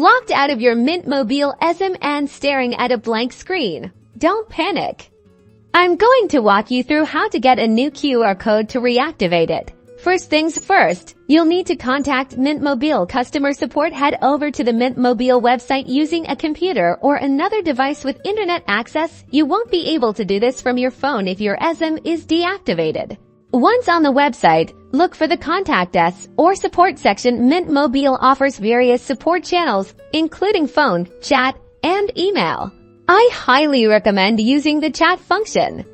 Locked out of your Mint Mobile Esim and staring at a blank screen? Don't panic. I'm going to walk you through how to get a new QR code to reactivate it. First things first, you'll need to contact Mint Mobile customer support. Head over to the Mint Mobile website using a computer or another device with internet access. You won't be able to do this from your phone if your Esim is deactivated. Once on the website, look for the Contact Us or Support section. Mint Mobile offers various support channels, including phone, chat, and email. I highly recommend using the chat function.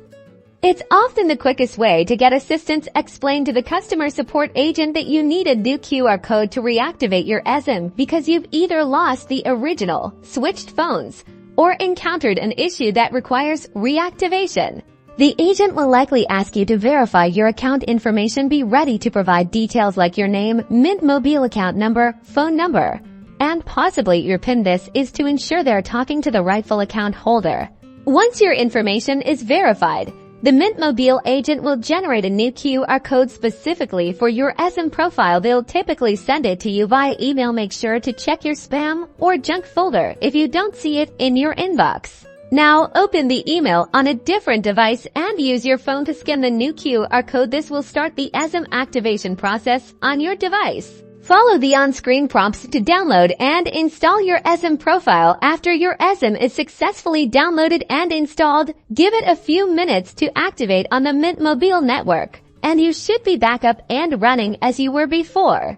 It's often the quickest way to get assistance. Explain to the customer support agent that you need a new QR code to reactivate your Esim because you've either lost the original, switched phones, or encountered an issue that requires reactivation. The agent will likely ask you to verify your account information. Be ready to provide details like your name, Mint Mobile account number, phone number, and possibly your PIN. This is to ensure they're talking to the rightful account holder. Once your information is verified, the Mint Mobile agent will generate a new QR code specifically for your Esim profile. They'll typically send it to you via email. Make sure to check your spam or junk folder if you don't see it in your inbox. Now open the email on a different device and use your phone to scan the new QR code. This will start the Esim activation process on your device. Follow the on-screen prompts to download and install your Esim profile. After your Esim is successfully downloaded and installed, give it a few minutes to activate on the Mint Mobile network, and you should be back up and running as you were before.